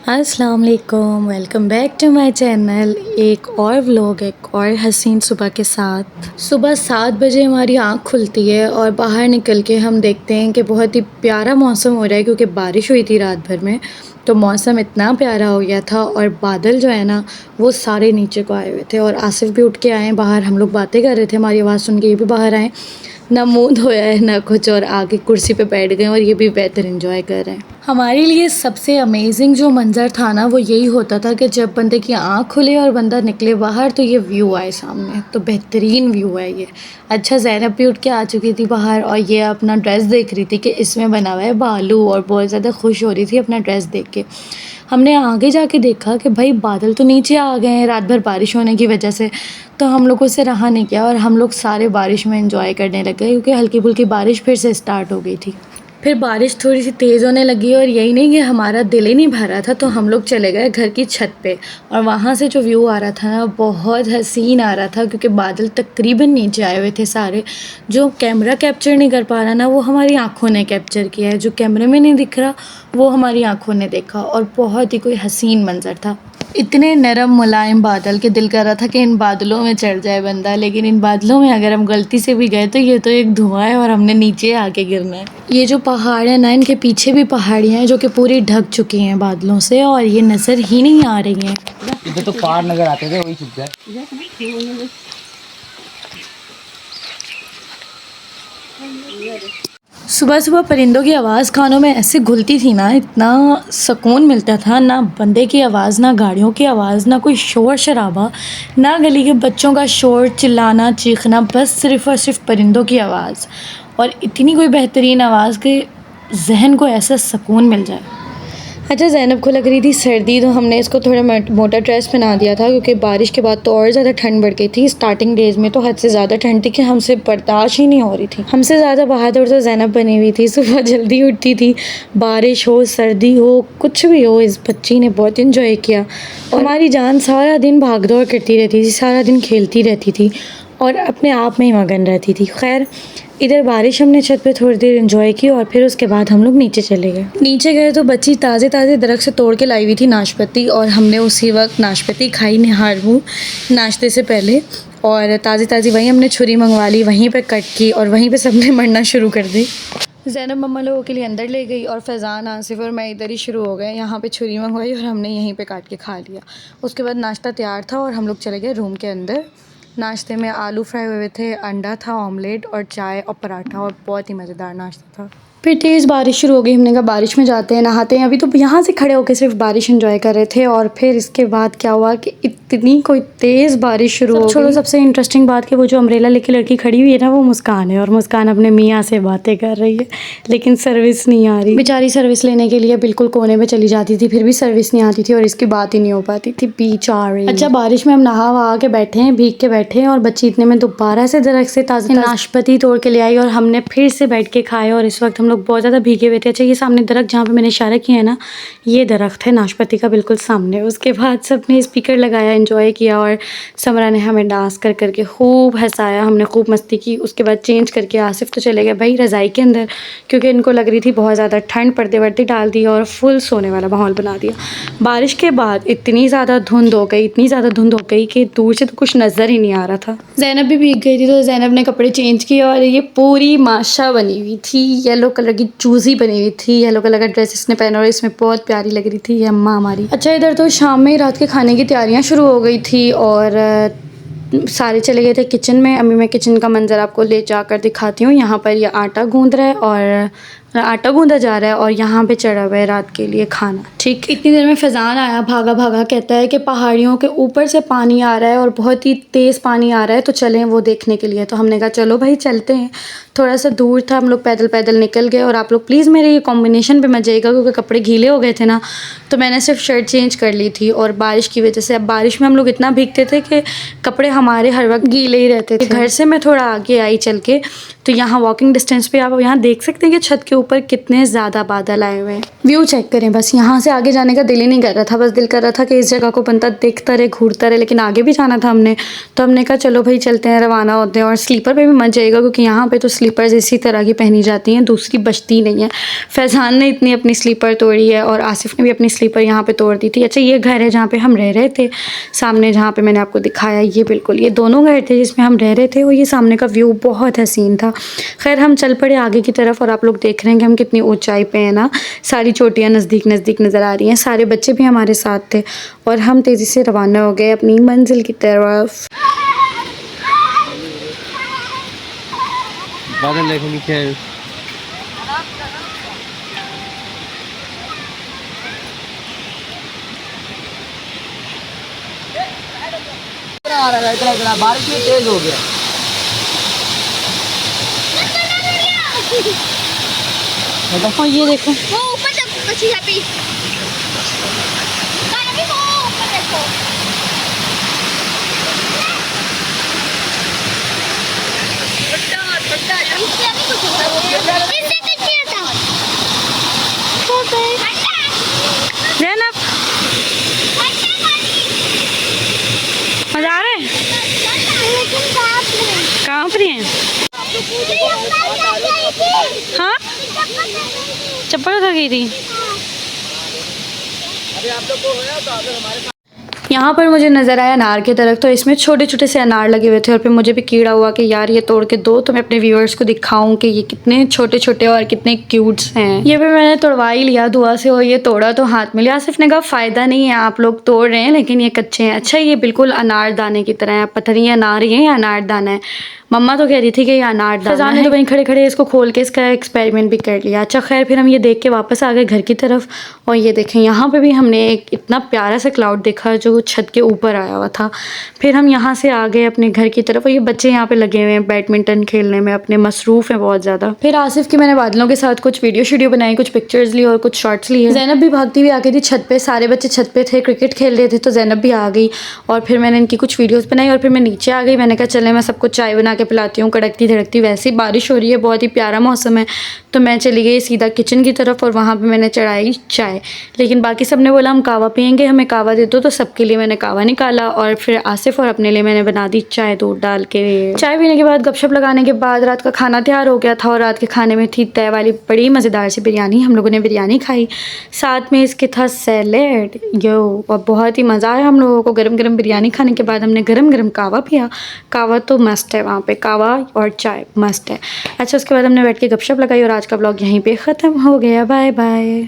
अस्सलाम वालेकुम, welcome back to my channel. एक और व्लॉग, एक और हसीन सुबह के साथ। सुबह 7 बजे हमारी आँख खुलती है और बाहर निकल के हम देखते हैं कि बहुत ही प्यारा मौसम हो रहा है, क्योंकि बारिश हुई थी रात भर में। तो मौसम इतना प्यारा हो गया था और बादल जो है ना वो सारे नीचे को आए हुए थे। और आसिफ भी उठ के आए बाहर, हम लोग बातें कर रहे थे, हमारी आवाज़ सुन के ये भी बाहर आए। ना मुँह धोया है ना कुछ, और आगे कुर्सी पे बैठ गए और ये भी बेहतर एंजॉय कर रहे हैं। हमारे लिए सबसे अमेजिंग जो मंज़र था ना वो यही होता था कि जब बंदे की आँख खुले और बंदा निकले बाहर तो ये व्यू आए सामने। तो बेहतरीन व्यू है ये। अच्छा, ज़ैनब भी उठ के आ चुकी थी बाहर और ये अपना ड्रेस देख रही थी कि इसमें बना हुआ है बालू, और बहुत ज़्यादा खुश हो रही थी अपना ड्रेस देख के। हमने आगे जाके देखा कि भाई बादल तो नीचे आ गए हैं रात भर बारिश होने की वजह से। तो हम लोगों से रहा नहीं किया और हम लोग सारे बारिश में एंजॉय करने लग गए, क्योंकि हल्की फुल्की बारिश फिर से स्टार्ट हो गई थी। फिर बारिश थोड़ी सी तेज़ होने लगी और यही नहीं कि हमारा दिल ही नहीं भरा था, तो हम लोग चले गए घर की छत पे। और वहाँ से जो व्यू आ रहा था ना बहुत हसीन आ रहा था, क्योंकि बादल तकरीबन नीचे आए हुए थे सारे। जो कैमरा कैप्चर नहीं कर पा रहा ना वो हमारी आँखों ने कैप्चर किया है, जो कैमरे में नहीं दिख रहा वो हमारी आँखों ने देखा। और बहुत ही कोई हसीन मंज़र था। इतने नरम मुलायम बादल के दिल कर रहा था कि इन बादलों में चढ़ जाए बंदा, लेकिन इन बादलों में अगर हम गलती से भी गए तो ये तो एक धुआं है और हमने नीचे आके गिरना है। ये जो पहाड़ है ना, इनके पीछे भी पहाड़ियाँ हैं जो कि पूरी ढक चुकी हैं बादलों से और ये नज़र ही नहीं आ रही हैं। इधर तो पहाड़ नजर आते थे, वही छुप गए। सुबह सुबह परिंदों की आवाज़ कानों में ऐसे घुलती थी ना, इतना सुकून मिलता था। ना बंदे की आवाज़, ना गाड़ियों की आवाज़, ना कोई शोर शराबा, ना गली के बच्चों का शोर चिल्लाना चीखना, बस सिर्फ़ और सिर्फ परिंदों की आवाज़। और इतनी कोई बेहतरीन आवाज़ कि जहन को ऐसा सुकून मिल जाए। अच्छा, ज़ैनब को लग रही थी सर्दी, तो हमने इसको थोड़ा मोटा ड्रेस पहना दिया था, क्योंकि बारिश के बाद तो और ज़्यादा ठंड बढ़ गई थी। स्टार्टिंग डेज़ में तो हद से ज़्यादा ठंड थी कि हमसे बर्दाश्त ही नहीं हो रही थी। हमसे ज़्यादा बहादुर तो ज़ैनब बनी हुई थी, सुबह जल्दी उठती थी, बारिश हो सर्दी हो कुछ भी हो। इस बच्ची ने बहुत इन्जॉय किया और हमारी जान सारा दिन भाग दौड़ करती रहती थी, सारा दिन खेलती रहती थी और अपने आप में ही मगन रहती थी। खैर, इधर बारिश हमने छत पे थोड़ी देर एंजॉय की और फिर उसके बाद हम लोग नीचे चले गए। नीचे गए तो बच्ची ताज़े ताज़े दरख्त से तोड़ के लाई हुई थी नाशपाती, और हमने उसी वक्त नाशपाती खाई निहार मुँह नाश्ते से पहले। और ताज़ी ताज़ी वहीं हमने छुरी मंगवा ली, वहीं पे कट की और वहीं पे सबने मरना शुरू कर दी। ज़ैनब मम्मा लोगों के लिए अंदर ले गई और फैज़ान, आसिफ और मैं इधर ही शुरू हो गए। यहाँ पे छुरी मंगवाई और हमने यहीं पे काट के खा लिया। उसके बाद नाश्ता तैयार था और हम लोग चले गए रूम के अंदर। नाश्ते में आलू फ्राई हुए थे, अंडा था, ऑमलेट और चाय और पराठा, और बहुत ही मज़ेदार नाश्ता था। फिर तेज़ बारिश शुरू हो गई। हमने कहा बारिश में जाते हैं, नहाते हैं। अभी तो यहाँ से खड़े होकर सिर्फ बारिश एंजॉय कर रहे थे और फिर इसके बाद क्या हुआ कि इतनी कोई तेज़ बारिश शुरू हो गई। छोड़ो, सबसे इंटरेस्टिंग बात कि वो जो अम्ब्रेला लेके लड़की खड़ी हुई है ना वो मुस्कान है, और मुस्कान अपने मियाँ से बातें कर रही है, लेकिन सर्विस नहीं आ रही। बेचारी सर्विस लेने के लिए बिल्कुल कोने में चली जाती थी, फिर भी सर्विस नहीं आती थी और इसकी बात ही नहीं हो पाती थी। बेचारी। अच्छा, बारिश में हम नहा वहा के बैठे हैं, भीग के बैठे हैं, और बच्ची इतने में दोबारा से दरख्त से ताज़ा नाशपाती तोड़ के ले आई और हमने फिर से बैठ के खाए। और इस वक्त हम लोग बहुत ज़्यादा भीगे हुए थे। अच्छा, ये सामने दरख्त जहाँ पे मैंने इशारा किया है ना, ये दरख्त है नाशपाती का बिल्कुल सामने। उसके बाद सबने स्पीकर लगाया, एंजॉय किया, और समरा ने हमें डांस कर करके खूब हंसाया, हमने खूब मस्ती की। उसके बाद चेंज करके आसिफ तो चले गए भाई रज़ाई के अंदर, क्योंकि इनको लग रही थी बहुत ज़्यादा ठंड। पर्दे वर्दे डाल दिया और फुल सोने वाला माहौल बना दिया। बारिश के बाद इतनी ज़्यादा धुंध हो गई, इतनी ज़्यादा धुंध हो गई कि दूर से तो कुछ नज़र ही नहीं आ रहा था। ज़ैनब भी भीग गई थी, तो ज़ैनब ने कपड़े चेंज किए और ये पूरी माशा बनी हुई थी, येलो कलर की चूज़ी बनी हुई थी। येलो कलर का ड्रेस इसने पहना और इसमें बहुत प्यारी लग रही थी ये अम्मा हमारी। अच्छा, इधर तो शाम में रात के खाने की तैयारियां शुरू हो गई थी और सारे चले गए थे किचन में। अभी मैं किचन का मंजर आपको ले जाकर दिखाती हूँ। यहाँ पर ये आटा गूंद रहा है और आटा गूंदा जा रहा है और यहाँ पे चढ़ा हुआ है रात के लिए खाना। ठीक इतनी देर में फैज़ान आया भागा भागा, कहता है कि पहाड़ियों के ऊपर से पानी आ रहा है और बहुत ही तेज़ पानी आ रहा है, तो चलें वो देखने के लिए। तो हमने कहा चलो भाई चलते हैं। थोड़ा सा दूर था, हम लोग पैदल पैदल निकल गए। और आप लोग प्लीज़ मेरे ये कॉम्बिनेशन पे मत जाइएगा, क्योंकि कपड़े गीले हो गए थे ना, तो मैंने सिर्फ शर्ट चेंज कर ली थी। और बारिश की वजह से, अब बारिश में हम लोग इतना भीगते थे कि कपड़े हमारे हर वक्त गीले ही रहते थे। घर से मैं थोड़ा आगे आई चल के, तो यहाँ वॉकिंग डिस्टेंस पे आप यहाँ देख सकते हैं कि छत के ऊपर ऊपर कितने ज़्यादा बादल आए हुए हैं। व्यू चेक करें, बस यहाँ से आगे जाने का दिल ही नहीं कर रहा था, बस दिल कर रहा था कि इस जगह को बनता देखता रहे, घूरता रहे, लेकिन आगे भी जाना था हमने, तो हमने कहा चलो भाई चलते हैं, रवाना होते हैं। और स्लीपर पे भी मत जाइएगा क्योंकि यहाँ पे तो स्लीपर्स इसी तरह की पहनी जाती हैं, दूसरी बचती नहीं है। फैज़ान ने इतनी अपनी स्लीपर तोड़ी है और आसिफ ने भी अपनी स्लीपर यहाँ पे तोड़ दी थी। अच्छा, ये घर है जहाँ पे हम रह रहे थे, सामने जहाँ पे मैंने आपको दिखाया, ये बिल्कुल ये दोनों घर थे जिसमें हम रह रहे थे, और ये सामने का व्यू बहुत हसीन था। खैर हम चल पड़े आगे की तरफ, और आप लोग देख रहे हैं कि हम कितनी ऊंचाई पे हैं ना, सारी चोटियाँ नज़दीक नज़दीक नज़र आ रही हैं। सारे बच्चे भी हमारे साथ थे और हम तेज़ी से रवाना हो गए अपनी मंजिल की तरफ। बादल देखो नीचे है। आ रहा है इतना बारिश में तेज हो गया। और ये देखो वो ऊपर तक बची है अभी। अभी वो ऊपर देखो। इससे अभी कुछ होता है। इससे कुछ नहीं होता। जैनब मजा आ रहा है? कहाँ पर हैं? हाँ, चप्पल उतर गई थी। यहाँ पर मुझे नज़र आया अनार की तरफ, तो इसमें छोटे छोटे से अनार लगे हुए थे और फिर मुझे भी कीड़ा हुआ कि यार ये तोड़ के दो तो मैं अपने व्यूअर्स को दिखाऊं कि ये कितने छोटे छोटे और कितने क्यूट्स हैं। ये भी मैंने तोड़वा ही लिया दुआ से, और ये तोड़ा तो हाथ में लिया। आसिफ ने कहा फ़ायदा नहीं है, आप लोग तोड़ रहे हैं लेकिन ये कच्चे हैं। अच्छा, ये बिल्कुल अनार दाने की तरह है, पता नहीं अनार ही है या अनार दाना है। मम्मा तो कह रही थी कि ये अनार दाना है। तो वहीं खड़े खड़े इसको खोल के इसका एक्सपेरिमेंट भी कर लिया। अच्छा खैर, फिर हम ये देख के वापस आ गए घर की तरफ, और ये देखें यहाँ पे भी हमने एक इतना प्यारा सा क्लाउड देखा जो छत के ऊपर आया हुआ था। फिर हम यहाँ से आ गए अपने घर की तरफ, और ये बच्चे यहाँ पे लगे हुए हैं बैडमिंटन खेलने में, अपने मसरूफ़ हैं बहुत ज़्यादा। फिर आसिफ की मैंने बादलों के साथ कुछ वीडियो बनाई, कुछ पिक्चर्स ली और कुछ शॉर्ट्स लिए। ज़ैनब भी भागती हुई आ गई थी छत पे, सारे बच्चे छत पे थे, क्रिकेट खेल रहे थे, तो ज़ैनब भी आ गई और फिर मैंने इनकी कुछ वीडियोज़ बनाई। और फिर मैं नीचे आ गई, मैंने कहा चले मैं सबको चाय बना के पिलाती हूँ, कड़कती धड़कती। वैसे ही बारिश हो रही है, बहुत ही प्यारा मौसम है, तो मैं चली गई सीधा किचन की तरफ और वहाँ पे मैंने चढ़ाई चाय। लेकिन बाकी सब ने बोला हम कावा पियेंगे, हमें कावा दे दो, तो सबके लिए मैंने कावा निकाला और फिर आसिफ और अपने लिए मैंने बना दी चाय दूध डाल के। चाय पीने के बाद गपशप लगाने के बाद रात का खाना तैयार हो गया था, और रात के खाने में थी तय वाली बड़ी मज़ेदार सी बिरयानी। हम लोगों ने बिरयानी खाई, साथ में इसके था सैलेड यो, और बहुत ही मज़ा आया हम लोगों को। गरम गरम बिरयानी खाने के बाद हमने गरम गरम कावा पिया। कावा तो मस्त है वहाँ पे, कावा और चाय मस्त है। अच्छा, उसके बाद हमने बैठ के गपशप लगाई और आज का ब्लॉग यहीं पे ख़त्म हो गया। Bye bye.